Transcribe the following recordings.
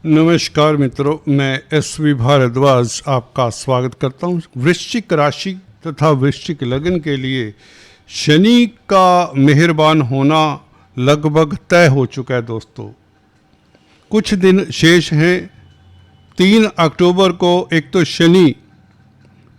नमस्कार मित्रों, मैं एस.वी. भारद्वाज आपका स्वागत करता हूं। वृश्चिक राशि तथा वृश्चिक लग्न के लिए शनि का मेहरबान होना लगभग तय हो चुका है दोस्तों। कुछ दिन शेष हैं। 3 अक्टूबर को एक तो शनि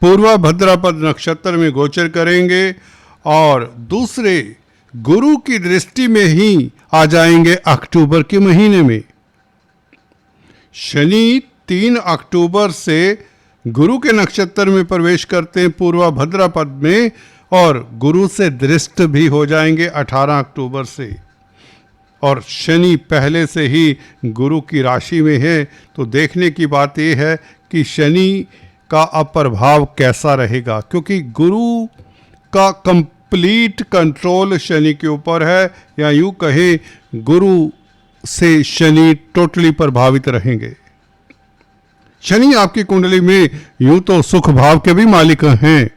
पूर्वा भाद्रपद नक्षत्र में गोचर करेंगे और दूसरे गुरु की दृष्टि में ही आ जाएंगे अक्टूबर के महीने में। शनि 3 अक्टूबर से गुरु के नक्षत्र में प्रवेश करते हैं पूर्वा भाद्रपद में, और गुरु से दृष्ट भी हो जाएंगे 18 अक्टूबर से। और शनि पहले से ही गुरु की राशि में है, तो देखने की बात यह है कि शनि का अप्रभाव कैसा रहेगा, क्योंकि गुरु का कंप्लीट कंट्रोल शनि के ऊपर है, या यूँ कहें गुरु से शनि टोटली प्रभावित रहेंगे। शनि आपकी कुंडली में यूं तो सुख भाव के भी मालिक हैं,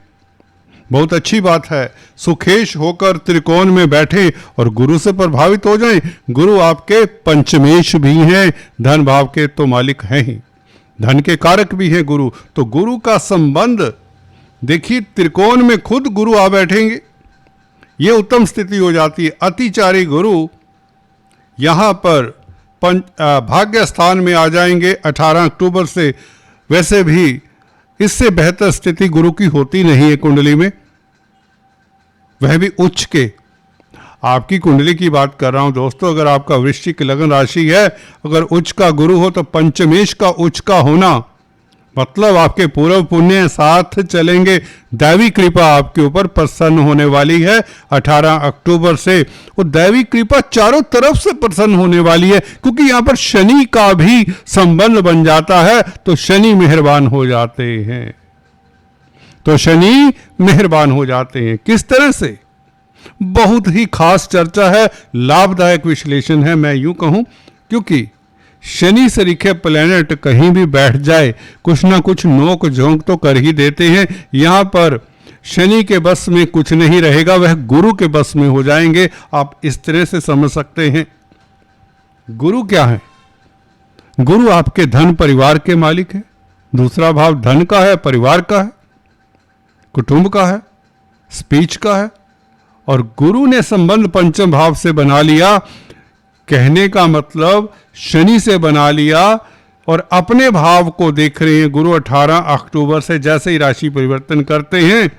बहुत अच्छी बात है। सुखेश होकर त्रिकोण में बैठे और गुरु से प्रभावित हो जाएं। गुरु आपके पंचमेश भी हैं, धन भाव के तो मालिक हैं ही, धन के कारक भी हैं गुरु। तो गुरु का संबंध देखिए, त्रिकोण में खुद गुरु आ बैठेंगे, ये उत्तम स्थिति हो जाती है। अतिचारी गुरु यहाँ पर भाग्य स्थान में आ जाएंगे 18 अक्टूबर से। वैसे भी इससे बेहतर स्थिति गुरु की होती नहीं है कुंडली में, वह भी उच्च के। आपकी कुंडली की बात कर रहा हूं दोस्तों। अगर आपका वृश्चिक लग्न राशि है, अगर उच्च का गुरु हो तो पंचमेश का उच्च का होना मतलब आपके पूर्व पुण्य साथ चलेंगे। दैवी कृपा आपके ऊपर प्रसन्न होने वाली है 18 अक्टूबर से। वो दैवी कृपा चारों तरफ से प्रसन्न होने वाली है, क्योंकि यहाँ पर शनि का भी संबंध बन जाता है, तो शनि मेहरबान हो जाते हैं। तो शनि मेहरबान हो जाते हैं किस तरह से, बहुत ही खास चर्चा है, लाभदायक विश्लेषण है मैं यूं कहूं। क्योंकि शनि से लिखे प्लैनेट कहीं भी बैठ जाए, कुछ ना कुछ नोक झोंक तो कर ही देते हैं। यहाँ पर शनि के बस में कुछ नहीं रहेगा, वह गुरु के बस में हो जाएंगे। आप इस तरह से समझ सकते हैं। गुरु क्या है? गुरु आपके धन परिवार के मालिक है। दूसरा भाव धन का है, परिवार का है, कुटुंब का है, स्पीच का है। और गुरु ने संबंध पंचम भाव से बना लिया, कहने का मतलब शनि से बना लिया, और अपने भाव को देख रहे हैं गुरु 18 अक्टूबर से। जैसे ही राशि परिवर्तन करते हैं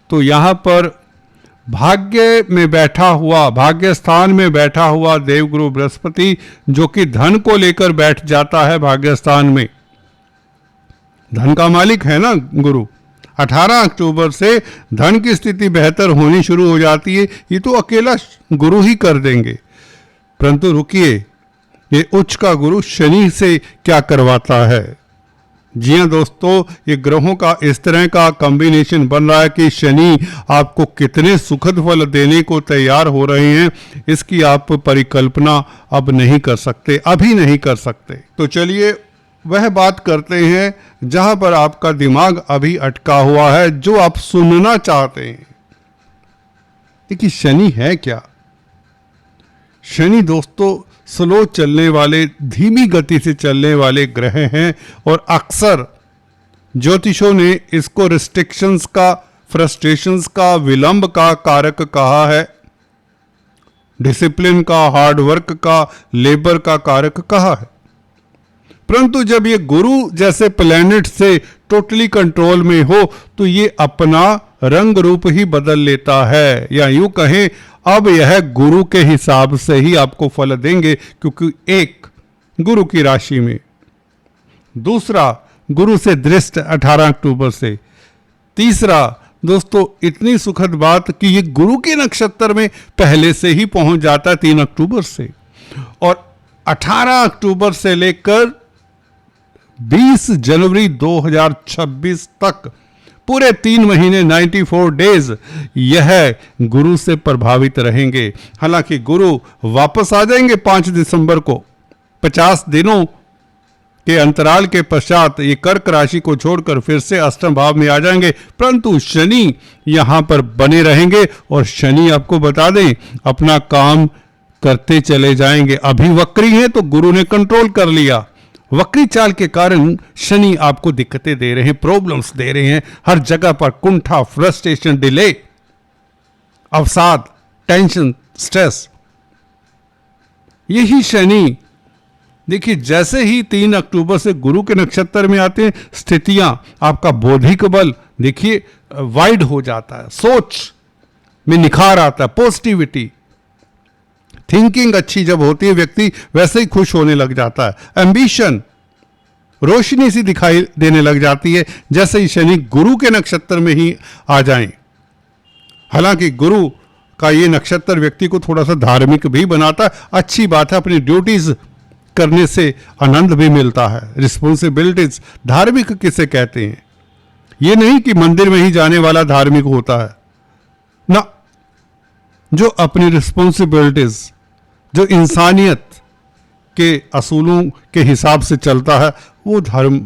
तो यहाँ पर भाग्य में बैठा हुआ, भाग्य स्थान में बैठा हुआ देवगुरु बृहस्पति, जो कि धन को लेकर बैठ जाता है भाग्य स्थान में, धन का मालिक है ना गुरु। 18 अक्टूबर से धन की स्थिति बेहतर होनी शुरू हो जाती है। ये तो अकेला गुरु ही कर देंगे। परंतु रुकिए, ये उच्च का गुरु शनि से क्या करवाता है? जी हाँ दोस्तों, ये ग्रहों का इस तरह का कॉम्बिनेशन बन रहा है कि शनि आपको कितने सुखद फल देने को तैयार हो रहे हैं, इसकी आप परिकल्पना अब नहीं कर सकते, अभी नहीं कर सकते। तो चलिए वह बात करते हैं जहां पर आपका दिमाग अभी अटका हुआ है, जो आप सुनना चाहते हैं। देखिए शनि है क्या? शनि दोस्तों स्लो चलने वाले, धीमी गति से चलने वाले ग्रह हैं, और अक्सर ज्योतिषों ने इसको रिस्ट्रिक्शंस का, फ्रस्ट्रेशंस का, विलंब का कारक कहा है, डिसिप्लिन का, हार्ड वर्क का, लेबर का कारक कहा है। परंतु जब ये गुरु जैसे प्लैनेट से टोटली कंट्रोल में हो, तो ये अपना रंग रूप ही बदल लेता है, या यूं कहें अब यह गुरु के हिसाब से ही आपको फल देंगे, क्योंकि एक गुरु की राशि में, दूसरा गुरु से दृष्ट 18 अक्टूबर से, तीसरा दोस्तों इतनी सुखद बात कि ये गुरु के नक्षत्र में पहले से ही पहुंच जाता है 3 अक्टूबर से, और 18 अक्टूबर से लेकर 20 जनवरी 2026 तक पूरे 3 महीने 94 डेज यह गुरु से प्रभावित रहेंगे। हालांकि गुरु वापस आ जाएंगे 5 दिसंबर को, 50 दिनों के अंतराल के पश्चात ये कर्क राशि को छोड़कर फिर से अष्टम भाव में आ जाएंगे। परंतु शनि यहां पर बने रहेंगे, और शनि आपको बता दें अपना काम करते चले जाएंगे। अभी वक्री है तो गुरु ने कंट्रोल कर लिया, वक्री चाल के कारण शनि आपको दिक्कतें दे रहे हैं, प्रॉब्लम्स दे रहे हैं, हर जगह पर कुंठा, फ्रस्ट्रेशन, डिले, अवसाद, टेंशन, स्ट्रेस। यही शनि देखिए जैसे ही 3 अक्टूबर से गुरु के नक्षत्र में आते हैं, स्थितियां, आपका बौद्धिक बल देखिए वाइड हो जाता है, सोच में निखार आता है, पॉजिटिविटी, थिंकिंग अच्छी जब होती है, व्यक्ति वैसे ही खुश होने लग जाता है। एम्बिशन, रोशनी सी दिखाई देने लग जाती है जैसे ही शनि गुरु के नक्षत्र में ही आ जाएं। हालांकि गुरु का ये नक्षत्र व्यक्ति को थोड़ा सा धार्मिक भी बनाता है, अच्छी बात है, अपनी ड्यूटीज करने से आनंद भी मिलता है। रिस्पॉन्सिबिलिटीज, धार्मिक किसे कहते हैं? ये नहीं कि मंदिर में ही जाने वाला धार्मिक होता है ना, जो अपनी रिस्पॉन्सिबिलिटीज, जो इंसानियत के असूलों के हिसाब से चलता है, वो धर्म,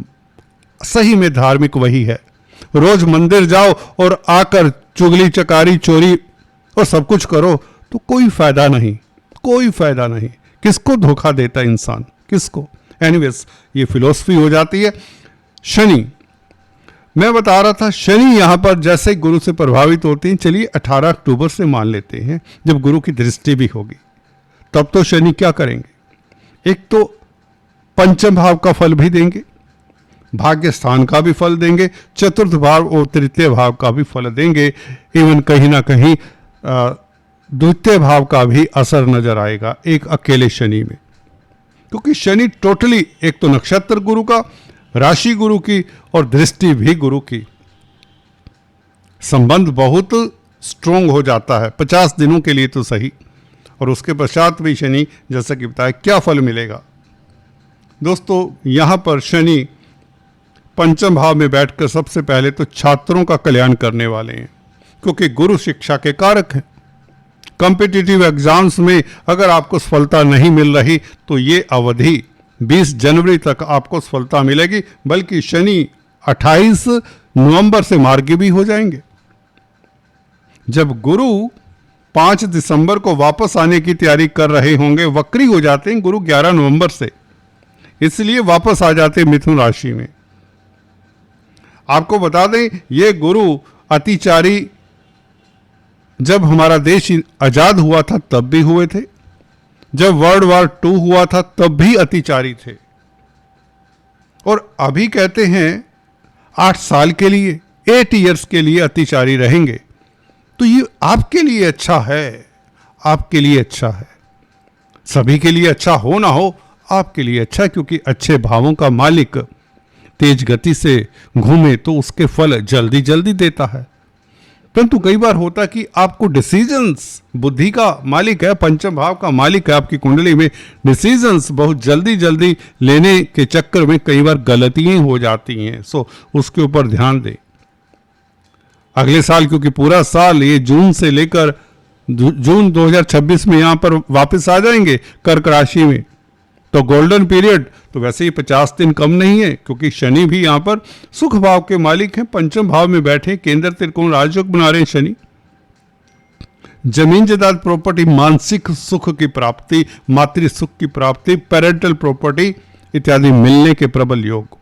सही में धार्मिक वही है। रोज मंदिर जाओ और आकर चुगली चकारी चोरी और सब कुछ करो तो कोई फायदा नहीं, कोई फायदा नहीं। किसको धोखा देता है इंसान, किसको? एनीवेज, ये फिलॉसफी हो जाती है। शनि, मैं बता रहा था, शनि यहां पर जैसे गुरु से प्रभावित होते हैं। चलिए 18 अक्टूबर से मान लेते हैं जब गुरु की दृष्टि भी होगी, तब तो शनि क्या करेंगे? एक तो पंचम भाव का फल भी देंगे, भाग्य स्थान का भी फल देंगे, चतुर्थ भाव और तृतीय भाव का भी फल देंगे, इवन कहीं ना कहीं द्वितीय भाव का भी असर नजर आएगा एक अकेले शनि में। क्योंकि शनि टोटली, एक तो नक्षत्र गुरु का, राशि गुरु की और दृष्टि भी गुरु की, संबंध बहुत स्ट्रोंग हो जाता है 50 दिनों के लिए तो सही, और उसके पश्चात भी शनि, जैसा कि बताया, क्या फल मिलेगा? दोस्तों यहां पर शनि पंचम भाव में बैठकर सबसे पहले तो छात्रों का कल्याण करने वाले हैं, क्योंकि गुरु शिक्षा के कारक हैं। कॉम्पिटिटिव एग्जाम्स में अगर आपको सफलता नहीं मिल रही तो ये अवधि 20 जनवरी तक आपको सफलता मिलेगी, बल्कि शनि 28 नवंबर से मार्गी भी हो जाएंगे। जब गुरु 5 दिसंबर को वापस आने की तैयारी कर रहे होंगे, वक्री हो जाते हैं गुरु 11 नवंबर से, इसलिए वापस आ जाते हैं मिथुन राशि में। आपको बता दें, ये गुरु अतिचारी जब हमारा देश आजाद हुआ था तब भी हुए थे, जब वर्ल्ड वॉर 2 हुआ था तब भी अतिचारी थे, और अभी कहते हैं 8 साल के लिए, 8 इयर्स के लिए अतिचारी रहेंगे। तो ये आपके लिए अच्छा है, आपके लिए अच्छा है, सभी के लिए अच्छा हो ना हो, आपके लिए अच्छा, क्योंकि अच्छे भावों का मालिक तेज गति से घूमे तो उसके फल जल्दी जल्दी देता है। परंतु कई बार होता कि आपको डिसीजंस, बुद्धि का मालिक है, पंचम भाव का मालिक है आपकी कुंडली में, डिसीजंस बहुत जल्दी जल्दी लेने के चक्कर में कई बार गलतियां हो जाती हैं। सो उसके ऊपर ध्यान दें। अगले साल, क्योंकि पूरा साल ये जून से लेकर जून 2026 में यहां पर वापस आ जाएंगे कर्क राशि में, तो गोल्डन पीरियड तो वैसे ही 50 दिन कम नहीं है, क्योंकि शनि भी यहां पर सुख भाव के मालिक हैं, पंचम भाव में बैठे, केंद्र त्रिकोण राजयोग बना रहे हैं शनि। जमीन जायदाद प्रॉपर्टी, मानसिक सुख की प्राप्ति, मातृ सुख की प्राप्ति, पेरेंटल प्रॉपर्टी इत्यादि मिलने के प्रबल योग।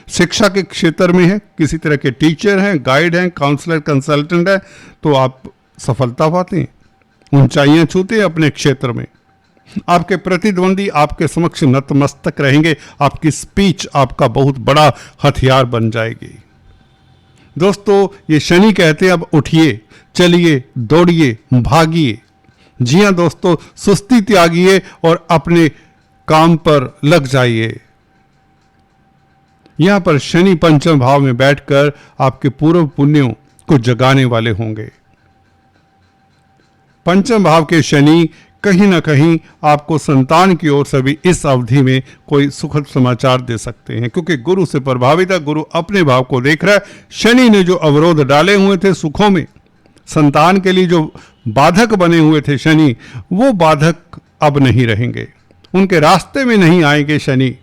शिक्षा के क्षेत्र में है, किसी तरह के टीचर हैं, गाइड हैं, काउंसलर, कंसल्टेंट है, तो आप सफलता पाते हैं, ऊंचाइयां छूते हैं अपने क्षेत्र में। आपके प्रतिद्वंदी आपके समक्ष नतमस्तक रहेंगे, आपकी स्पीच आपका बहुत बड़ा हथियार बन जाएगी। दोस्तों ये शनि कहते हैं अब उठिए, चलिए, दौड़िए, भागिए। जी हां दोस्तों, सुस्ती त्यागिए और अपने काम पर लग जाइए। यहां पर शनि पंचम भाव में बैठकर आपके पूर्व पुण्यों को जगाने वाले होंगे। पंचम भाव के शनि कहीं ना कहीं आपको संतान की ओर से भी इस अवधि में कोई सुखद समाचार दे सकते हैं, क्योंकि गुरु से प्रभावित है, गुरु अपने भाव को देख रहा है। शनि ने जो अवरोध डाले हुए थे सुखों में, संतान के लिए जो बाधक बने हुए थे शनि, वो बाधक अब नहीं रहेंगे, उनके रास्ते में नहीं आएंगे शनि।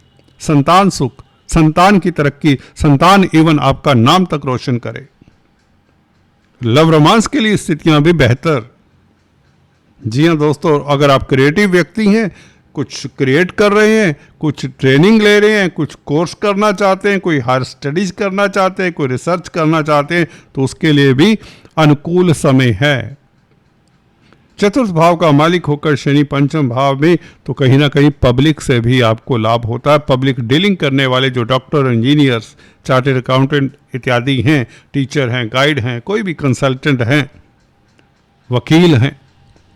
संतान सुख, संतान की तरक्की, संतान इवन आपका नाम तक रोशन करे। लव रोमांस के लिए स्थितियां भी बेहतर। जी हां दोस्तों, अगर आप क्रिएटिव व्यक्ति हैं, कुछ क्रिएट कर रहे हैं, कुछ ट्रेनिंग ले रहे हैं, कुछ कोर्स करना चाहते हैं, कोई हायर स्टडीज करना चाहते हैं, कोई रिसर्च करना चाहते हैं, तो उसके लिए भी अनुकूल समय है। चतुर्थ भाव का मालिक होकर शनि पंचम भाव में, तो कहीं ना कहीं पब्लिक से भी आपको लाभ होता है। पब्लिक डीलिंग करने वाले जो डॉक्टर, इंजीनियर्स, चार्टेड अकाउंटेंट इत्यादि हैं, टीचर हैं, गाइड हैं, कोई भी कंसल्टेंट हैं, वकील हैं,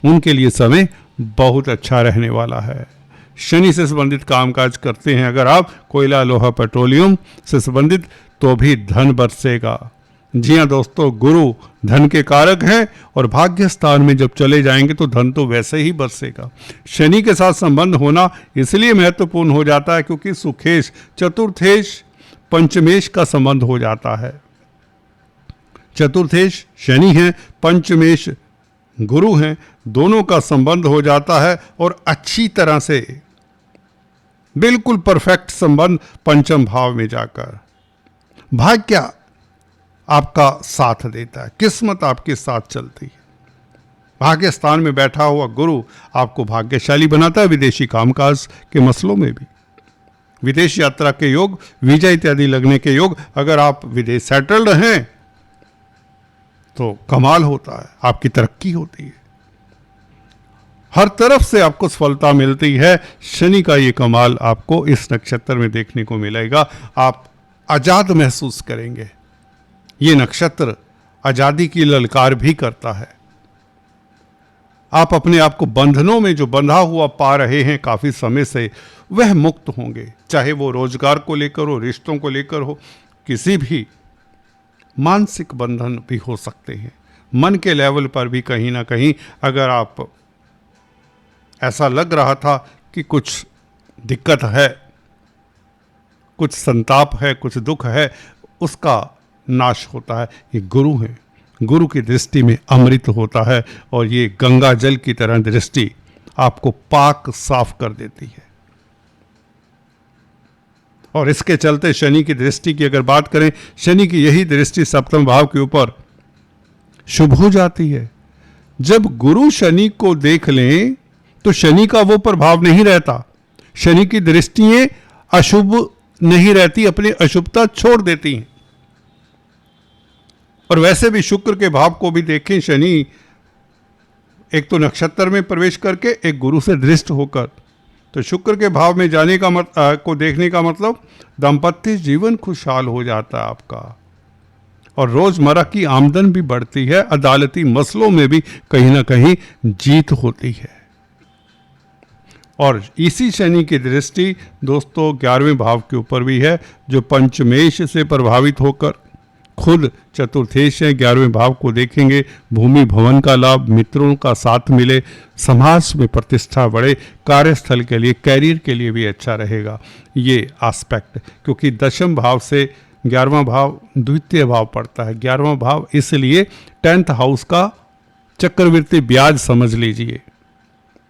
उनके लिए समय बहुत अच्छा रहने वाला है। शनि से संबंधित कामकाज करते हैं अगर आप, कोयला, लोहा, पेट्रोलियम से संबंधित, तो भी धन बरसेगा। जी हाँ दोस्तों, गुरु धन के कारक हैं और भाग्य स्थान में जब चले जाएंगे तो धन तो वैसे ही बरसेगा। शनि के साथ संबंध होना इसलिए महत्वपूर्ण हो जाता है क्योंकि सुखेश, चतुर्थेश, पंचमेश का संबंध हो जाता है। चतुर्थेश शनि है, पंचमेश गुरु हैं, दोनों का संबंध हो जाता है और अच्छी तरह से बिल्कुल परफेक्ट संबंध पंचम भाव में जाकर भाग्य आपका साथ देता है, किस्मत आपके साथ चलती है। भाग्य स्थान में बैठा हुआ गुरु आपको भाग्यशाली बनाता है विदेशी कामकाज के मसलों में भी। विदेश यात्रा के योग, वीजा इत्यादि लगने के योग, अगर आप विदेश सेटल्ड हैं तो कमाल होता है, आपकी तरक्की होती है, हर तरफ से आपको सफलता मिलती है। शनि का ये कमाल आपको इस नक्षत्र में देखने को मिलेगा। आप आजाद महसूस करेंगे। ये नक्षत्र आजादी की ललकार भी करता है। आप अपने आप को बंधनों में जो बंधा हुआ पा रहे हैं काफी समय से, वह मुक्त होंगे, चाहे वो रोजगार को लेकर हो, रिश्तों को लेकर हो, किसी भी मानसिक बंधन भी हो सकते हैं। मन के लेवल पर भी कहीं ना कहीं अगर आप ऐसा लग रहा था कि कुछ दिक्कत है, कुछ संताप है, कुछ दुख है, उसका नाश होता है। ये गुरु है, गुरु की दृष्टि में अमृत होता है और ये गंगा जल की तरह दृष्टि आपको पाक साफ कर देती है। और इसके चलते शनि की दृष्टि की अगर बात करें, शनि की यही दृष्टि सप्तम भाव के ऊपर शुभ हो जाती है। जब गुरु शनि को देख लें तो शनि का वो प्रभाव नहीं रहता, शनि की दृष्टियां अशुभ नहीं रहती, अपनी अशुभता छोड़ देती हैं। और वैसे भी शुक्र के भाव को भी देखें, शनि एक तो नक्षत्र में प्रवेश करके, एक गुरु से दृष्ट होकर, तो शुक्र के भाव में जाने का को देखने का मतलब दाम्पत्य जीवन खुशहाल हो जाता है आपका, और रोजमर्रा की आमदन भी बढ़ती है, अदालती मसलों में भी कहीं ना कहीं जीत होती है। और इसी शनि की दृष्टि दोस्तों 11वें भाव के ऊपर भी है, जो पंचमेश से प्रभावित होकर खुद चतुर्थेश है। 11वें भाव को देखेंगे, भूमि भवन का लाभ, मित्रों का साथ मिले, समाज में प्रतिष्ठा बढ़े, कार्यस्थल के लिए, कैरियर के लिए भी अच्छा रहेगा ये एस्पेक्ट, क्योंकि दशम भाव से 11वां भाव द्वितीय भाव पड़ता है। 11वां भाव इसलिए 10th हाउस का चक्रवृद्धि ब्याज समझ लीजिए।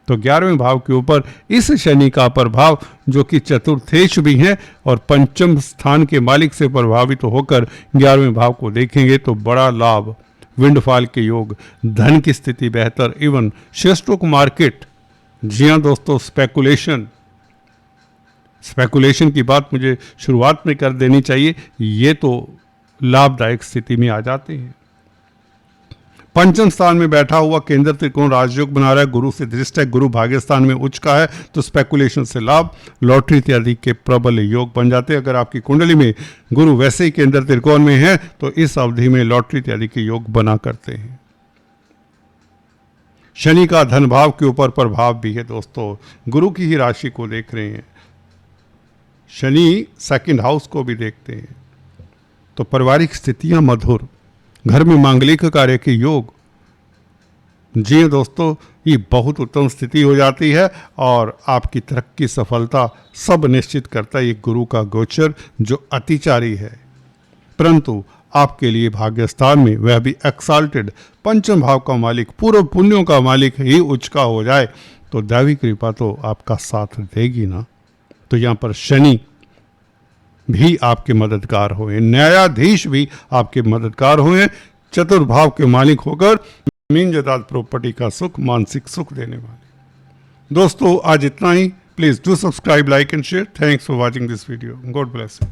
तो 11वें भाव के ऊपर इस शनि का प्रभाव, जो कि चतुर्थेश भी हैं और पंचम स्थान के मालिक से प्रभावित होकर 11वें भाव को देखेंगे तो बड़ा लाभ, विंडफॉल के योग, धन की स्थिति बेहतर, इवन स्टॉक मार्केट। जी हाँ दोस्तों, स्पेकुलेशन की बात मुझे शुरुआत में कर देनी चाहिए, ये तो लाभदायक स्थिति में आ जाते हैं। पंचम स्थान में बैठा हुआ केंद्र त्रिकोण राजयोग बना रहा है, गुरु से दृष्ट है, गुरु भाग्य स्थान में उच्च का है, तो स्पेकुलेशन से लाभ, लॉटरी इत्यादि के प्रबल योग बन जाते हैं। अगर आपकी कुंडली में गुरु वैसे ही केंद्र त्रिकोण में है तो इस अवधि में लॉटरी इत्यादि के योग बना करते हैं। शनि का धन भाव के ऊपर प्रभाव भी है दोस्तों, गुरु की ही राशि को देख रहे हैं, शनि सेकंड हाउस को भी देखते हैं, तो पारिवारिक स्थितियां मधुर, घर में मांगलिक कार्य के योग। जी दोस्तों, ये बहुत उत्तम स्थिति हो जाती है और आपकी तरक्की, सफलता सब निश्चित करता है ये गुरु का गोचर, जो अतिचारी है, परंतु आपके लिए भाग्य स्थान में, वह भी एक्साल्टेड पंचम भाव का मालिक, पूर्व पुण्यों का मालिक ही उच्च का हो जाए तो दैवी कृपा तो आपका साथ देगी ना। तो यहाँ पर शनि भी आपके मददगार हुए, न्यायाधीश भी आपके मददगार हुए, चतुर्भाव के मालिक होकर जमीन जायदाद प्रॉपर्टी का सुख, मानसिक सुख देने वाले। दोस्तों आज इतना ही। Please do subscribe, like and share. Thanks for watching this video. God bless you.